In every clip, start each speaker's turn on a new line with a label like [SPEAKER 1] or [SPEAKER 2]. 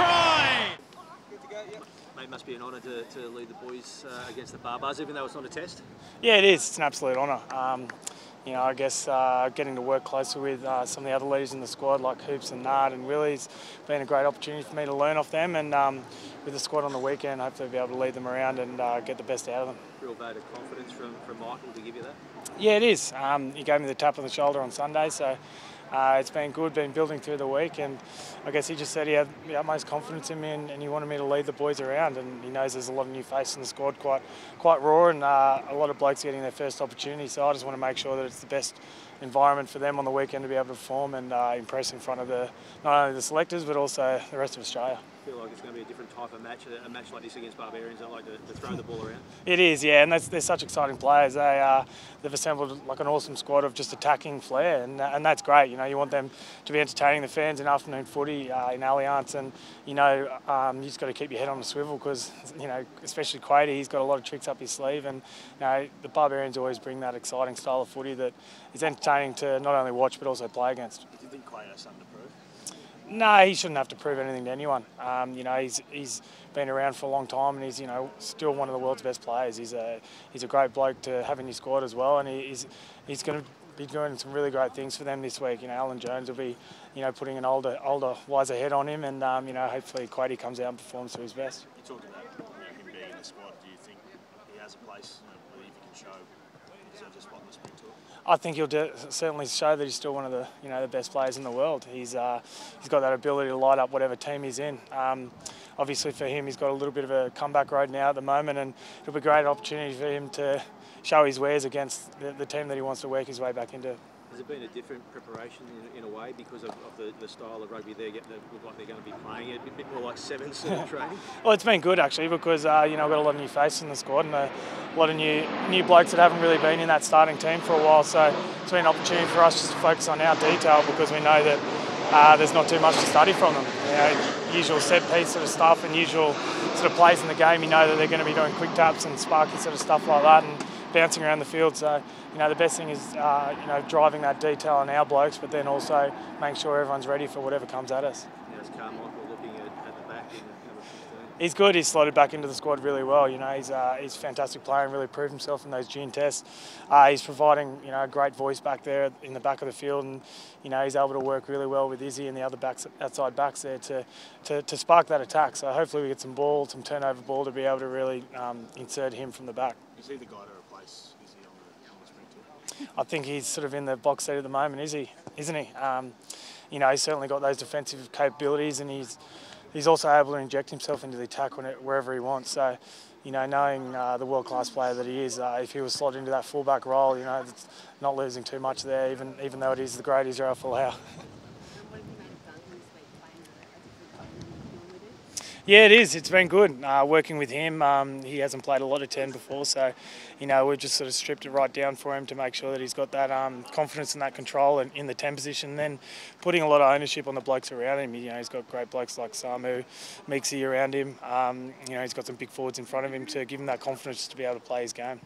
[SPEAKER 1] try!
[SPEAKER 2] Mate, it must be an honour to lead the boys against the Barbarians, even though it's not a test.
[SPEAKER 3] Yeah, it is. It's an absolute honour. You know, I guess getting to work closer with some of the other leaders in the squad, like Phipps and Nard and Willie's, been a great opportunity for me to learn off them. And with the squad on the weekend, hopefully be able to lead them around and get the best out of them.
[SPEAKER 2] Real vote of confidence from Michael to give you that.
[SPEAKER 3] Yeah, it is. He gave me the tap on the shoulder on Sunday, so it's been good, been building through the week, and I guess he just said he had the utmost confidence in me and he wanted me to lead the boys around, and he knows there's a lot of new faces in the squad, quite raw, and a lot of blokes getting their first opportunity, so I just want to make sure that it's the best environment for them on the weekend to be able to perform and impress in front of not only the selectors but also the rest of Australia.
[SPEAKER 2] I feel like it's going to be a different type of match, a match like this against Barbarians. They like to throw the ball around.
[SPEAKER 3] It is, yeah, and they're such exciting players. They've assembled like an awesome squad of just attacking flair, and that's great. You know, you want them to be entertaining the fans in afternoon footy in Allianz, and you know, you just got to keep your head on the swivel because you know, especially Quady, he's got a lot of tricks up his sleeve, and you know, the Barbarians always bring that exciting style of footy that is entertaining to not only watch but also play against.
[SPEAKER 2] Do you think Quady has something to prove?
[SPEAKER 3] No, he shouldn't have to prove anything to anyone. You know, he's been around for a long time, and he's still one of the world's best players. He's a great bloke to have in his squad as well, and he's going to be doing some really great things for them this week. You know, Alan Jones will be putting an older, wiser head on him, and you know, hopefully Quady comes out and performs to his best.
[SPEAKER 4] You talked about him being in the squad. Do you think he has a place? If he can show he deserves a spot in the spring tour?
[SPEAKER 3] I think he'll certainly show that he's still one of the the best players in the world. He's got that ability to light up whatever team he's in. Obviously for him, he's got a little bit of a comeback road now at the moment, and it'll be a great opportunity for him to show his wares against the team that he wants to work his way back into.
[SPEAKER 2] Has it been a different preparation in a way because of the style of rugby they look like they're going to be playing it? A bit more like sevens sort of training?
[SPEAKER 3] Well, it's been good actually because you know, I've got a lot of new faces in the squad and a lot of new blokes that haven't really been in that starting team for a while. So it's been an opportunity for us just to focus on our detail because we know that there's not too much to study from them. You know, usual set piece sort of stuff and usual sort of plays in the game. You know that they're going to be doing quick taps and sparky sort of stuff like that and bouncing around the field. So you know, the best thing is you know, driving that detail on our blokes, but then also making sure everyone's ready for whatever comes at us.
[SPEAKER 2] How's Carmichael looking at the back in number 15?
[SPEAKER 3] He's good. He's slotted back into the squad really well. You know, he's a fantastic player and really proved himself in those June tests. He's providing a great voice back there in the back of the field, and you know, he's able to work really well with Izzy and the other outside backs there to spark that attack. So hopefully we get some turnover ball to be able to really insert him from the back.
[SPEAKER 4] Is he the guy to replace Izzy on the spring tour?
[SPEAKER 3] I think he's sort of in the box seat at the moment, isn't he? You know, he's certainly got those defensive capabilities, and he's also able to inject himself into the attack wherever he wants. So, you know, knowing the world-class player that he is, if he was slotted into that fullback role, you know, it's not losing too much there, even though it is the great Israel Folau. Yeah, it is. It's been good working with him. He hasn't played a lot of 10 before, so you know, we've just sort of stripped it right down for him to make sure that he's got that confidence and that control in the 10 position. And then putting a lot of ownership on the blokes around him. You know, he's got great blokes like Samu, Meeksy around him. You know, he's got some big forwards in front of him to give him that confidence to be able to play his game.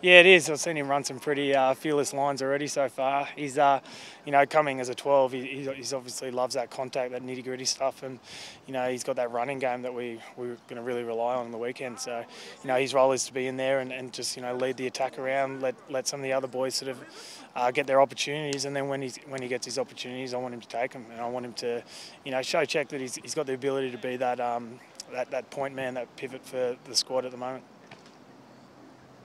[SPEAKER 3] Yeah, it is. I've seen him run some pretty fearless lines already so far. He's, you know, coming as a 12, he's obviously loves that contact, that nitty-gritty stuff, and you know, he's got that running game that we're going to really rely on the weekend. So, you know, his role is to be in there and just lead the attack around, let some of the other boys sort of get their opportunities, and then when he gets his opportunities, I want him to take them, and I want him to, show check that he's got the ability to be that that point man, that pivot for the squad at the moment.